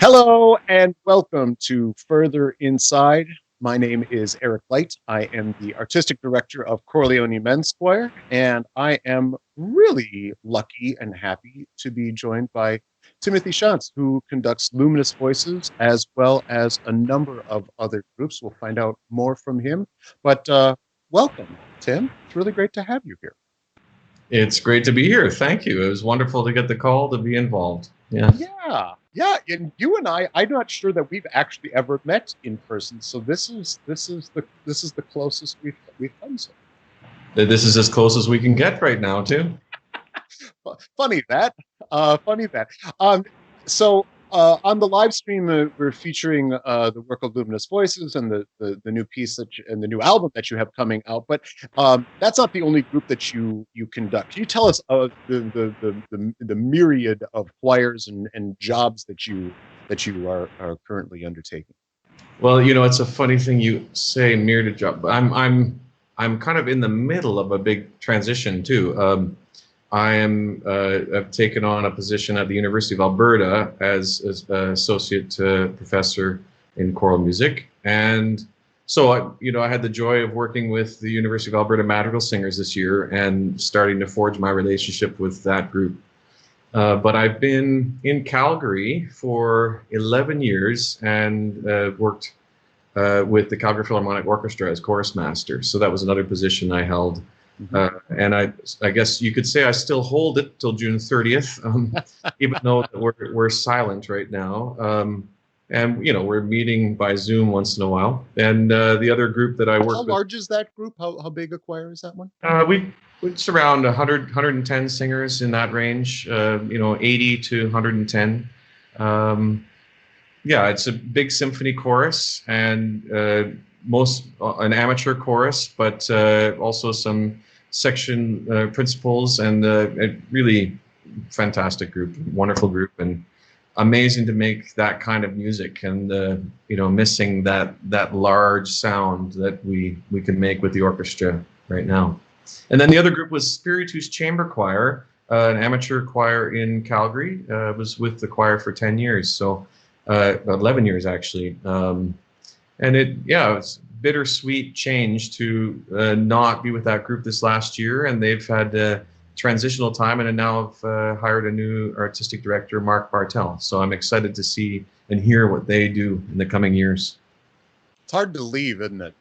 Hello and welcome to Further Inside. My name is Eric Light. I am the artistic director of Chor Leoni Men's Choir, and I am really lucky and happy to be joined by Timothy Shantz, who conducts Luminous Voices as well as a number of other groups. We'll find out more from him. But welcome, Tim. It's really great to have you here. It's great to be here. Thank you. It was wonderful to get the call to be involved. Yeah. Yeah. And you and I'm not sure that we've actually ever met in person. So this is the closest we've come. So This is as close as we can get right now, too. funny that. Funny that. So on the live stream, we're featuring the work of Luminous Voices and the new piece and the new album that you have coming out. But that's not the only group that you conduct. Can you tell us the myriad of choirs and jobs that you are currently undertaking? Well, it's a funny thing you say, myriad job. I'm kind of in the middle of a big transition too. I've taken on a position at the University of Alberta as associate professor in choral music, and so I had the joy of working with the University of Alberta Madrigal Singers this year and starting to forge my relationship with that group. But I've been in Calgary for 11 years and worked with the Calgary Philharmonic Orchestra as chorus master. So that was another position I held. And I guess you could say I still hold it till June 30th, even though we're silent right now. And we're meeting by Zoom once in a while. And the other group that I work with. How large is that group? How big a choir is that one? It's around 110 singers in that range. 80 to 110. Yeah, it's a big symphony chorus and an amateur chorus, but also some section principals and a really fantastic group, wonderful group, and amazing to make that kind of music and missing that large sound that we can make with the orchestra right now. And then the other group was Spiritus Chamber Choir, an amateur choir in Calgary. Was with the choir for 10 years, so 11 years actually. And it's bittersweet change to not be with that group this last year, and they've had a transitional time, and now have hired a new artistic director, Mark Bartel. So I'm excited to see and hear what they do in the coming years. It's hard to leave, isn't it?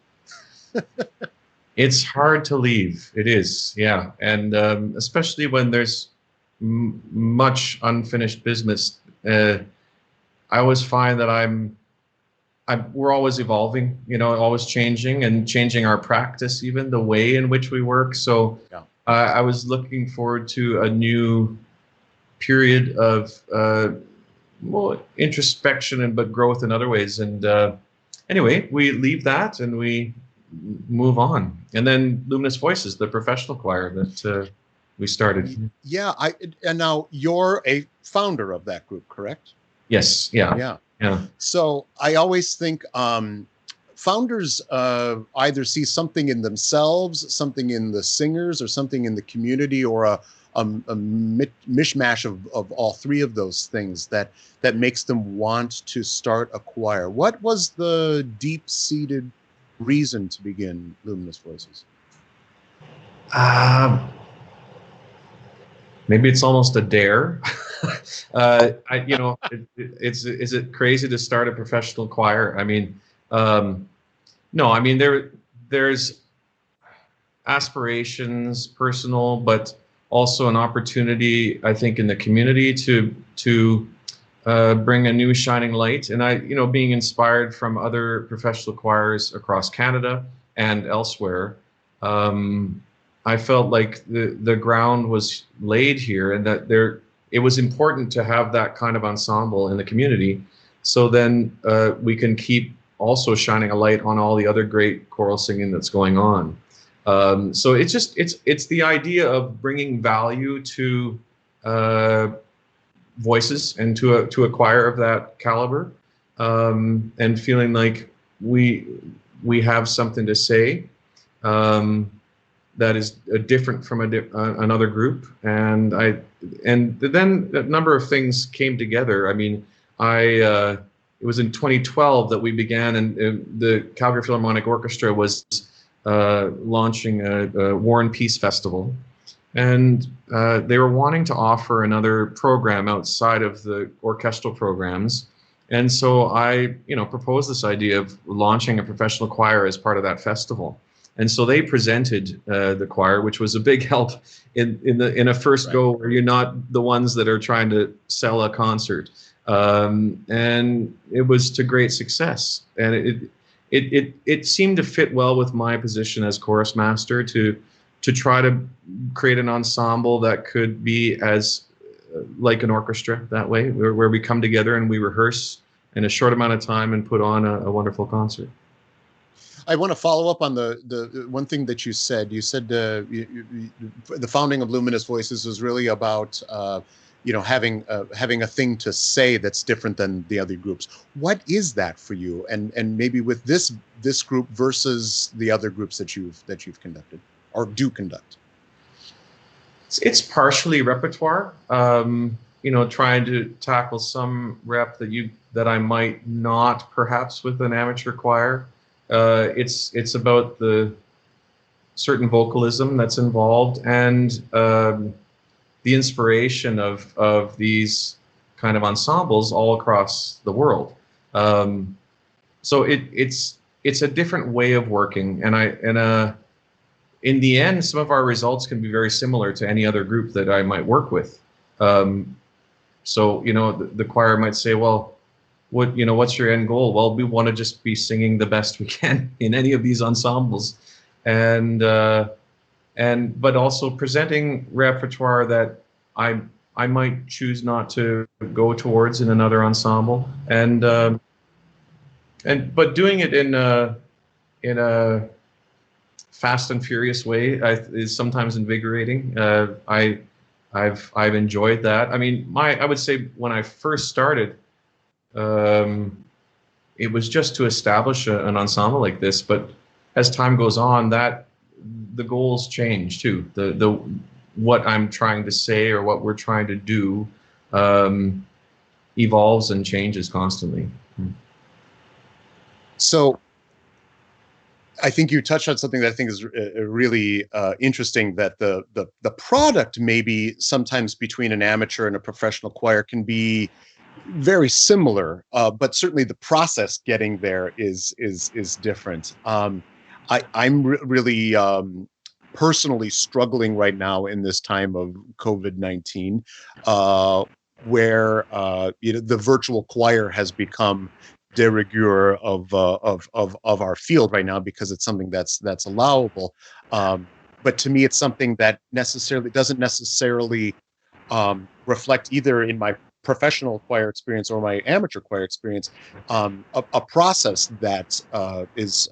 It's hard to leave. It is, yeah, and especially when there's much unfinished business. I always find that we're always evolving, always changing our practice, even the way in which we work. So yeah. I was looking forward to a new period of introspection but growth in other ways. And anyway, we leave that and we move on. And then Luminous Voices, the professional choir that we started. Yeah, and now you're a founder of that group, correct? Yes. Yeah. So I always think founders either see something in themselves, something in the singers, or something in the community, or a mishmash of all three of those things that makes them want to start a choir. What was the deep-seated reason to begin Luminous Voices? Maybe it's almost a dare. Is it crazy to start a professional choir? I mean, no. I mean, there's aspirations, personal, but also an opportunity, I think, in the community to bring a new shining light. And being inspired from other professional choirs across Canada and elsewhere. I felt like the ground was laid here, and that it was important to have that kind of ensemble in the community. So then we can keep also shining a light on all the other great choral singing that's going on. So it's the idea of bringing value to voices and to a choir of that caliber, and feeling like we have something to say. That is different from another group, and then a number of things came together. I mean, it was in 2012 that we began, and the Calgary Philharmonic Orchestra was launching a War and Peace Festival, and they were wanting to offer another program outside of the orchestral programs. And so I, proposed this idea of launching a professional choir as part of that festival. And so they presented the choir, which was a big help in a first go, where you're not the ones that are trying to sell a concert. And it was to great success. And it seemed to fit well with my position as chorus master to try to create an ensemble that could be as like an orchestra that way, where we come together and we rehearse in a short amount of time and put on a wonderful concert. I want to follow up on the one thing that you said. You said the founding of Luminous Voices was really about having a thing to say that's different than the other groups. What is that for you? And maybe with this group versus the other groups that you've conducted or do conduct. It's partially repertoire. Trying to tackle some rep that I might not perhaps with an amateur choir. It's about the certain vocalism that's involved, and the inspiration of these kind of ensembles all across the world. So it's a different way of working, and in the end, some of our results can be very similar to any other group that I might work with. So the choir might say, well, what's your end goal? Well, we want to just be singing the best we can in any of these ensembles, and but also presenting repertoire that I might choose not to go towards in another ensemble, but doing it in a fast and furious way is sometimes invigorating. I've enjoyed that. I mean, I would say when I first started, it was just to establish an ensemble like this. But as time goes on, that the goals change too. The what I'm trying to say or what we're trying to do evolves and changes constantly. So I think you touched on something that I think is really interesting, that the product maybe sometimes between an amateur and a professional choir can be very similar, but certainly the process getting there is different. I'm really personally struggling right now in this time of COVID-19, where the virtual choir has become de rigueur of our field right now, because it's something that's allowable. But to me, it's something that doesn't necessarily reflect either in my professional choir experience or my amateur choir experience, a process that is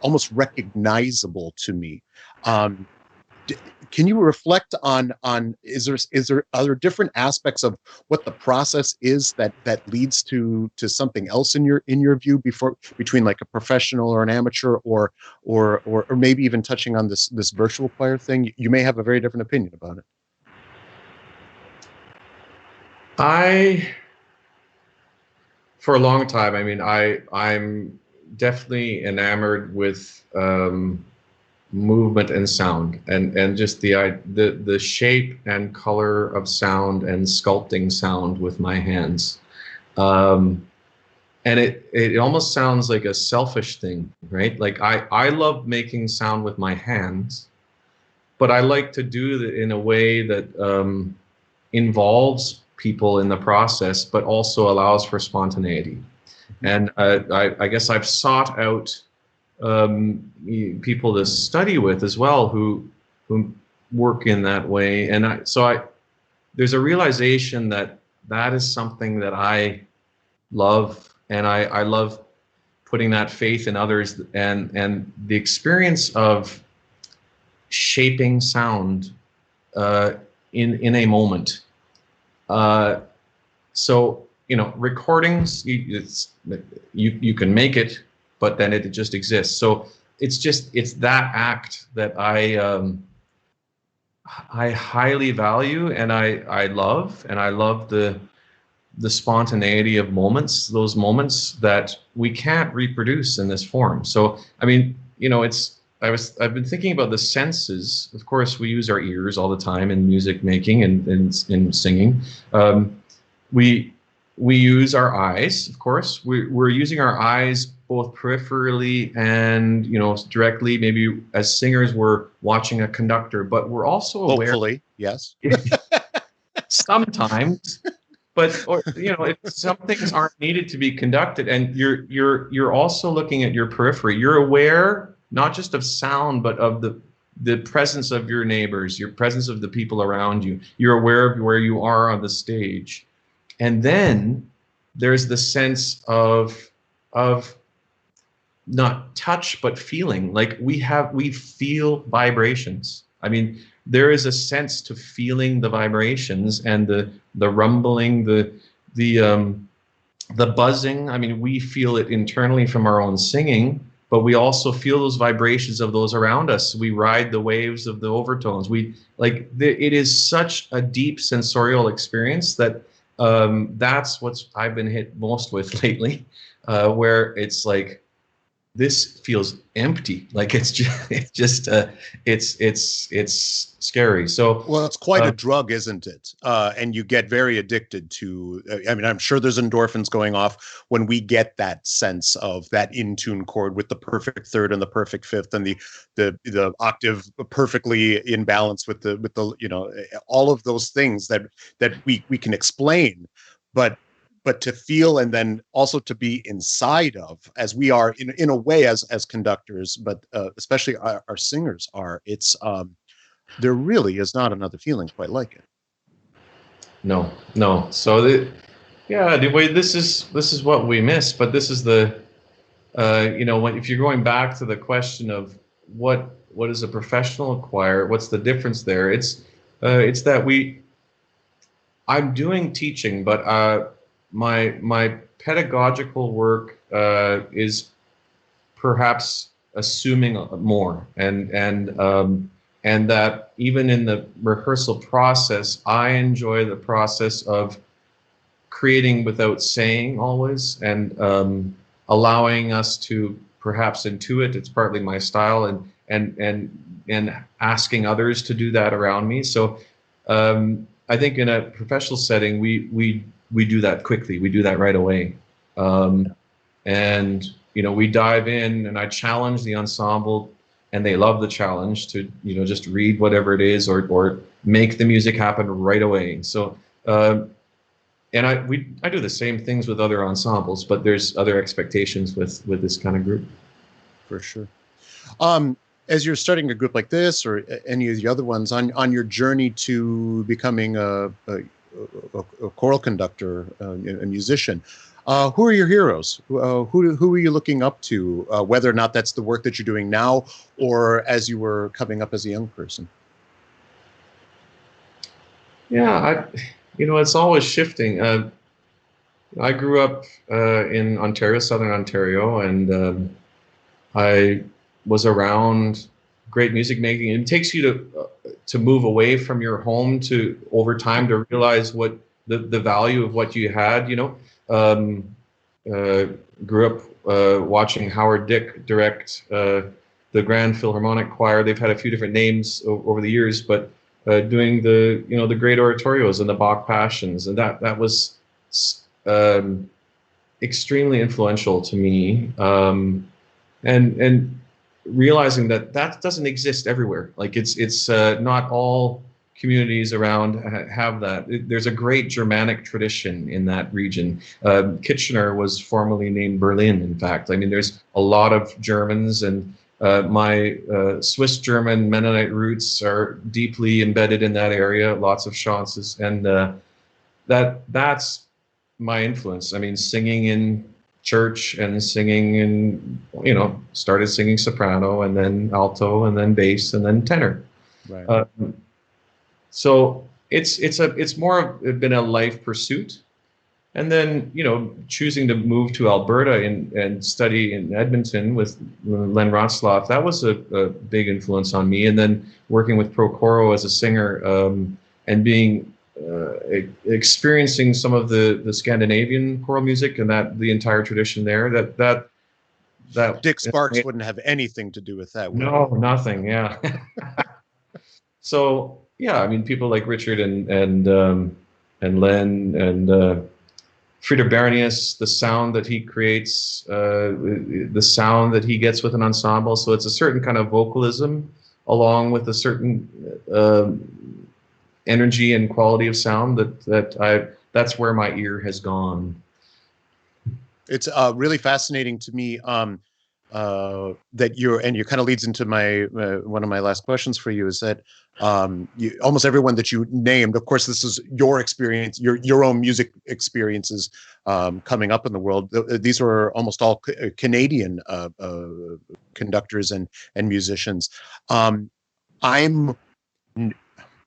almost recognizable to me. Can you reflect on are there different aspects of what the process is that leads to something else in your view between like a professional or an amateur, or maybe even touching on this virtual choir thing? You may have a very different opinion about it. For a long time, I mean, I'm definitely enamored with movement and sound, and just the shape and color of sound and sculpting sound with my hands. And it almost sounds like a selfish thing, right? Like I love making sound with my hands, but I like to do it in a way that involves people in the process, but also allows for spontaneity. And I guess I've sought out people to study with as well who work in that way. And there's a realization that is something that I love, and I love putting that faith in others, and the experience of shaping sound in a moment. So recordings, you can make it, but then it just exists. So it's that act that I highly value, and I love the spontaneity of moments, those moments that we can't reproduce in this form. So, I mean, I've been thinking about the senses. Of course, we use our ears all the time in music making and in singing. We we use our eyes, of course. We're using our eyes both peripherally and directly. Maybe as singers, we're watching a conductor, but we're also aware Hopefully, yes. sometimes. But if some things aren't needed to be conducted, and you're also looking at your periphery. You're aware not just of sound, but of the presence of your neighbors, your presence of the people around you. You're aware of where you are on the stage. And then there's the sense of not touch but feeling. Like we feel vibrations. I mean, there is a sense to feeling the vibrations and the rumbling, the buzzing. I mean, we feel it internally from our own singing, but we also feel those vibrations of those around us. We ride the waves of the overtones. It is such a deep sensorial experience that that's what I've been hit most with lately, where it's like, this feels empty. Like it's scary. So, well, it's quite a drug, isn't it? And you get very addicted to. I mean, I'm sure there's endorphins going off when we get that sense of that in tune chord with the perfect third and the perfect fifth and the octave perfectly in balance with the all of those things that we can explain, but to feel and then also to be inside of, as we are in a way as conductors, but especially our singers are. It's there really is not another feeling quite like it. No. So the way this is what we miss, but this is the if you're going back to the question of what is a professional choir, what's the difference there? It's that I'm doing teaching, but my pedagogical work is perhaps assuming more, and that even in the rehearsal process, I enjoy the process of creating without saying always, and allowing us to perhaps intuit. It's partly my style, and asking others to do that around me. So I think in a professional setting, we do that quickly. We do that right away. And we dive in, and I challenge the ensemble, and they love the challenge to just read whatever it is, or make the music happen right away. So and I do the same things with other ensembles, but there's other expectations with this kind of group. For sure. As you're starting a group like this, or any of the other ones, on your journey to becoming a choral conductor, a musician, who are your heroes? Who are you looking up to? Whether or not that's the work that you're doing now, or as you were coming up as a young person. Yeah, it's always shifting. I grew up in Ontario, Southern Ontario, and I was around great music making. It takes you to move away from your home to over time to realize what the value of what you had. Grew up watching Howard Dick direct the Grand Philharmonic Choir. They've had a few different names over the years, but doing the great oratorios and the Bach Passions, and that was extremely influential to me. And realizing that doesn't exist everywhere. Like it's not all communities around have that. There's a great Germanic tradition in that region. Kitchener was formerly named Berlin, in fact. I mean, there's a lot of Germans, and my Swiss German Mennonite roots are deeply embedded in that area. Lots of Shantzes, and that's my influence. I mean, singing in church and singing in, started singing soprano, and then alto, and then bass, and then tenor. Right. So it's more of been a life pursuit, and then choosing to move to Alberta and study in Edmonton with Len Rotzlaff, that was a big influence on me. And then working with Pro Coro as a singer, and being experiencing some of the Scandinavian choral music and that the entire tradition there. That Dick Sparks wouldn't have anything to do with that, would no, he? nothing. Yeah. So yeah, I mean, people like Richard and Len and Frida Bernius, the sound that he creates, the sound that he gets with an ensemble. So it's a certain kind of vocalism along with a certain uh, energy and quality of sound that's where my ear has gone. It's really fascinating to me that you kind of leads into my one of my last questions for you is that almost everyone that you named, of course, this is your experience, your own music experiences coming up in the world. These are almost all Canadian conductors and musicians. I'm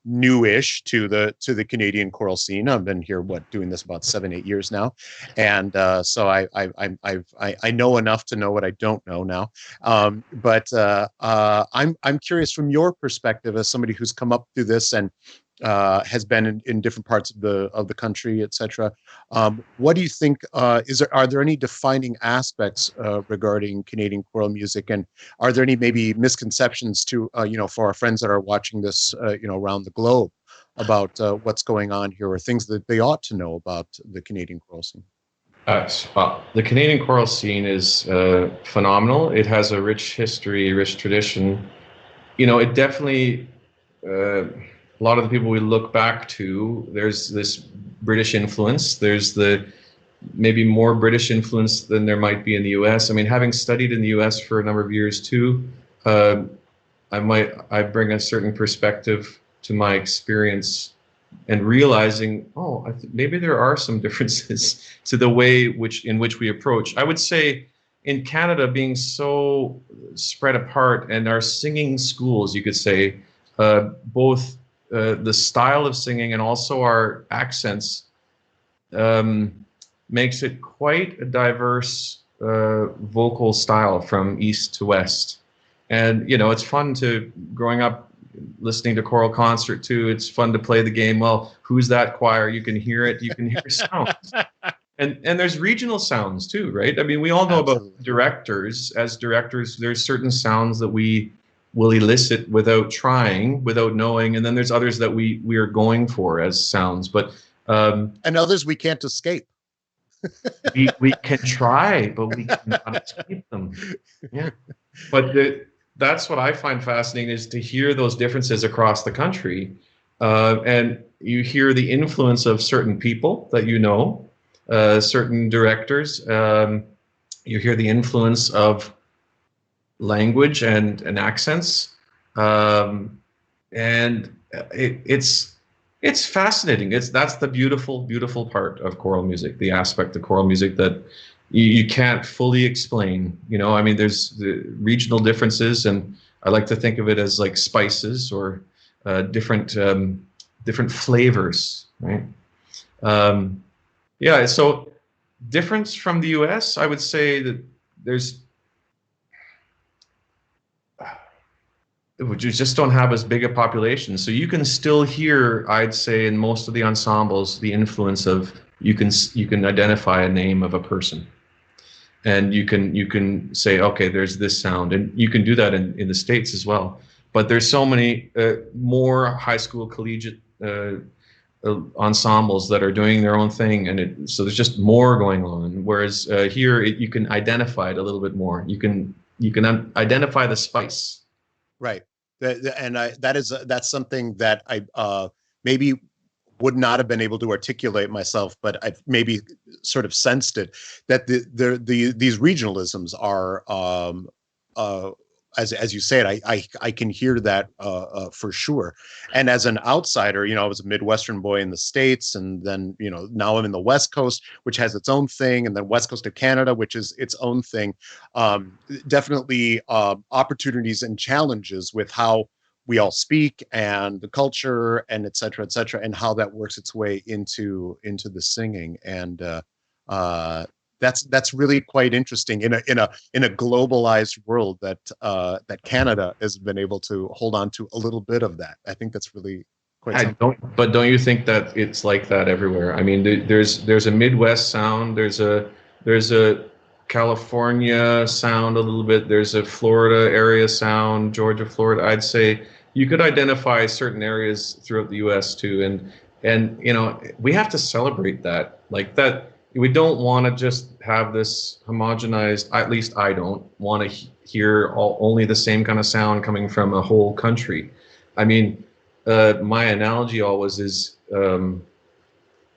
newish to the Canadian choral scene. I've been here doing this about 7-8 years now, and so I know enough to know what I don't know now. But I'm curious from your perspective as somebody who's come up through this and has been in different parts of the country, etc. What do you think? Are there any defining aspects regarding Canadian choral music, and are there any maybe misconceptions to for our friends that are watching this around the globe about what's going on here, or things that they ought to know about the Canadian choral scene? The Canadian choral scene is phenomenal. It has a rich history, rich tradition. It definitely, a lot of the people we look back to, there's this British influence. There's maybe more British influence than there might be in the US. I mean, having studied in the US for a number of years too, uh, I bring a certain perspective to my experience and realizing, oh, maybe there are some differences to the way in which we approach. I would say in Canada, being so spread apart, and our singing schools, you could say, both the style of singing and also our accents um, makes it quite a diverse vocal style from east to west. And it's fun to growing up listening to choral concert too. It's fun to play the game. Well, who's that choir? You can hear it. You can hear sounds. And there's regional sounds too, right? I mean, we all know about Absolutely. directors. As directors, there's certain sounds that we will elicit without trying, without knowing, and then there's others that we are going for as sounds. But And others we can't escape. we can try, but we cannot escape them. Yeah. But that's what I find fascinating is to hear those differences across the country. And you hear the influence of certain people that certain directors. You hear the influence of language and accents. And it's fascinating. That's the beautiful part of choral music, the aspect of choral music that you can't fully explain. I mean, there's the regional differences, and I like to think of it as like spices or different flavors, right? Yeah. So difference from the U.S., I would say that there's you just don't have as big a population. So you can still hear, I'd say, in most of the ensembles, the influence of you can identify a name of a person, and you can say, okay, there's this sound, and you can do that in the States as well. But there's so many more high school collegiate ensembles that are doing their own thing, and so there's just more going on. Whereas here, you can identify it a little bit more. You can identify the spice. Right. And that's something that I maybe would not have been able to articulate myself, but I've maybe sort of sensed it, that these regionalisms are as you say it, I can hear that for sure. And as an outsider, I was a Midwestern boy in the States, and then now I'm in the West Coast, which has its own thing, and then West Coast of Canada, which is its own thing. Definitely opportunities and challenges with how we all speak and the culture and et cetera, and how that works its way into the singing. And that's really quite interesting in a globalized world that Canada has been able to hold on to a little bit of that. I think that's really quite I something. but don't you think that it's like that everywhere? I mean, there's a Midwest sound, there's a California sound a little bit, there's a Florida area sound, Georgia, Florida. I'd say you could identify certain areas throughout the U.S. too, and we have to celebrate that. Like that, we don't want to just have this homogenized. At least I don't want to hear only the same kind of sound coming from a whole country. I mean, my analogy always is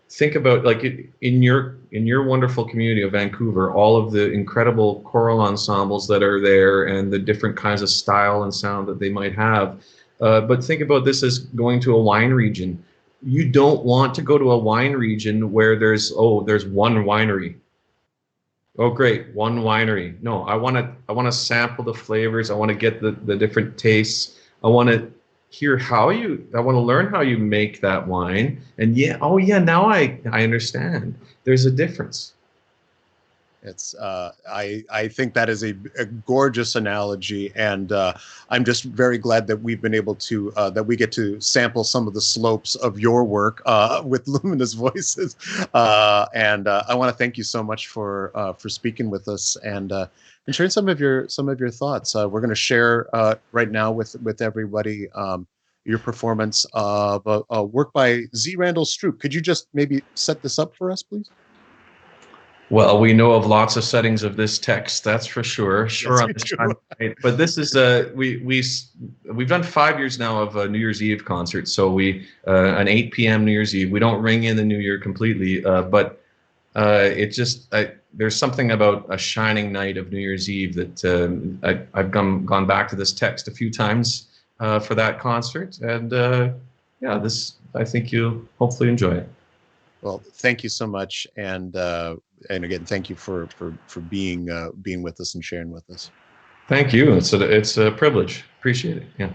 think about like in your wonderful community of Vancouver, all of the incredible choral ensembles that are there and the different kinds of style and sound that they might have. But think about this as going to a wine region. You don't want to go to a wine region where there's one winery. Oh, great, one winery. No, I want to sample the flavors. I want to get the different tastes. I want to I want to learn how you make that wine. And yeah, oh yeah, now I understand. There's a difference. It's I think that is a gorgeous analogy, and I'm just very glad that we've been able to that we get to sample some of the slopes of your work with luminous voices. And I want to thank you so much for speaking with us and sharing some of your thoughts. We're going to share right now with everybody. Your performance of a work by Z. Randall Stroope. Could you just maybe set this up for us, please? Well, we know of lots of settings of this text, that's for sure. Yes, Sure on we this do. time, right? But this is we've done 5 years now of New Year's Eve concerts. So we an 8 p.m. New Year's Eve. We don't ring in the New Year completely, but it just there's something about a shining night of New Year's Eve that I've gone back to this text a few times for that concert, and yeah, this I think you'll hopefully enjoy it. Well, thank you so much, and again, thank you for being with us and sharing with us. Thank you. It's a privilege. Appreciate it. Yeah.